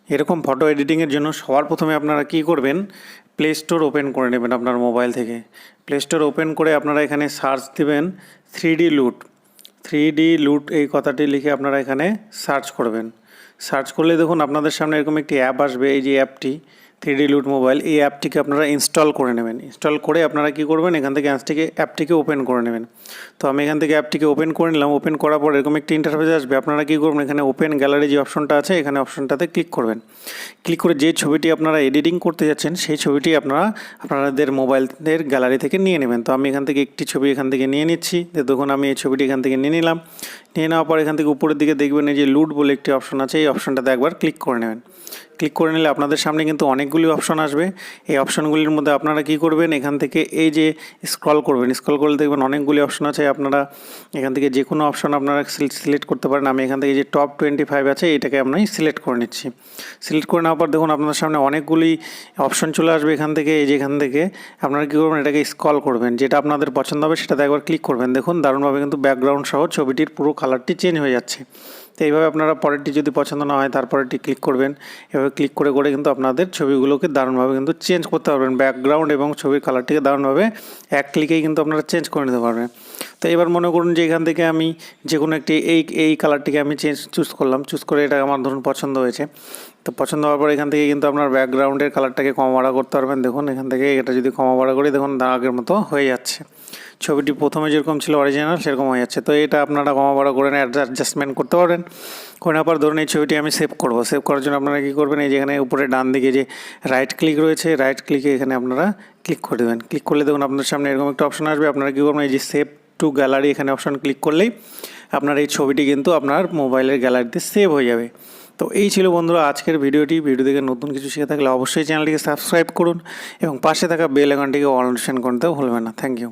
এরকম ফটো এডিটিংয়ের জন্য সবার প্রথমে আপনারা কি করবেন, প্লে স্টোর ওপেন করে নেবেন আপনার মোবাইল থেকে। প্লে স্টোর ওপেন করে আপনারা এখানে সার্চ দেবেন 3D লুট। 3D লুট এই কথাটি লিখে আপনারা এখানে সার্চ করবেন। সার্চ করলে দেখুন আপনাদের সামনে এরকম একটি অ্যাপ আসবে, এই যে অ্যাপটি 3D লুট মোবাইল, এই অ্যাপটিকে আপনারা ইনস্টল করে নেবেন। ইনস্টল করে আপনারা কি করবেন, এখান থেকে অ্যাপটিকে ওপেন করে নেবেন। তো আমি এখান থেকে অ্যাপটিকে ওপেন করে নিলাম। ওপেন করার পর এরকম একটি ইন্টারফেস আসবে। আপনারা কী করবেন, এখানে ওপেন গ্যালারি যে অপশনটা আছে, এখানে অপশনটাতে ক্লিক করবেন। ক্লিক করে যে ছবিটি আপনারা এডিটিং করতে যাচ্ছেন সেই ছবিটি আপনারা আপনাদের মোবাইলের গ্যালারি থেকে নিয়ে নেবেন। তো আমি এখান থেকে একটি ছবি এখান থেকে নিয়ে নিচ্ছি। দেখুন আমি এই ছবিটি এখান থেকে নিয়ে নিলাম। নিয়ে নেওয়ার পর এখান থেকে উপরের দিকে দেখবেন এই যে লুট বলে একটি অপশন আছে, এই অপশনটাতে একবার ক্লিক করে নেবেন। ক্লিক করে নিলে আপনাদের সামনে কিন্তু অনেকগুলি অপশন আসবে। এই অপশনগুলির মধ্যে আপনারা কি করবেন, এখান থেকে এই যে স্ক্রল করবেন, স্ক্রল করলে দেখবেন অনেকগুলি অপশন আছে। আপনারা এখান থেকে যে কোনো অপশন আপনারা সিলেক্ট করতে পারেন। আমি এখান থেকে যে টপ 25 আছে এটাকে আমি সিলেক্ট করে নিচ্ছি। সিলেক্ট করে নেওয়ার পর দেখুন আপনাদের সামনে অনেকগুলি অপশন চলে আসবে। এখান থেকে এই যে এখান থেকে আপনারা কী করবেন, এটাকে স্ক্রল করবেন, যেটা আপনাদের পছন্দ হবে সেটাতে একবার ক্লিক করবেন। দেখুন দারুণভাবে কিন্তু ব্যাকগ্রাউন্ড সহ ছবিটির পুরো কালারটি চেঞ্জ হয়ে যাচ্ছে। তো এইভাবে আপনারা পরেরটি যদি পছন্দ না হয় তারপরেরটি ক্লিক করবেন। এভাবে ক্লিক করে করে কিন্তু আপনাদের ছবিগুলোকে দারুণভাবে কিন্তু চেঞ্জ করতে পারবেন। ব্যাকগ্রাউন্ড এবং ছবির কালারটিকে দারুণভাবে এক ক্লিকেই কিন্তু আপনারা চেঞ্জ করে নিতে পারবেন। তো এবার মনে করুন যে এখান থেকে আমি যে কোনো একটি এই কালারটিকে আমি চুজ করলাম। চুজ করে এটা আমার ধরুন পছন্দ হয়েছে। তো পছন্দ হওয়ার পর এখান থেকে কিন্তু আপনার ব্যাকগ্রাউন্ডের কালারটাকে কমা বাড়া করতে পারবেন। দেখুন এখান থেকে এটা যদি কমা বাড়া করি দেখুন আগের মতো হয়ে যাচ্ছে। ছবিটি প্রথমে যেরকম ছিল অরিজিনাল সেরকম হয়ে যাচ্ছে। তো এটা আপনারা কমা বাড়া করে অ্যাডজাস্টমেন্ট করতে পারেন। করে নেওয়ার পর ধরুন এই ছবিটি আমি সেভ করব। সেভ করার জন্য আপনারা কী করবেন, এই যেখানে উপরে ডান দিকে যে রাইট ক্লিক রয়েছে, রাইট ক্লিকে এখানে আপনারা ক্লিক করে দেবেন। ক্লিক করলে দেখুন আপনাদের সামনে এরকম একটা অপশন আসবে। আপনারা কী করবেন, এই যে সেভ টু গ্যালারি এখানে অপশন ক্লিক করলেই আপনার এই ছবিটি কিন্তু আপনার মোবাইলের গ্যালারিতে সেভ হয়ে যাবে। তো এই ছিল বন্ধুরা আজকের ভিডিওটি। ভিডিও দেখে নতুন কিছু শিখে থাকলে অবশ্যই চ্যানেলটিকে সাবস্ক্রাইব করুন এবং পাশে থাকা বেল আইকনটিকে অল করতে ভুলবেন না। Thank you.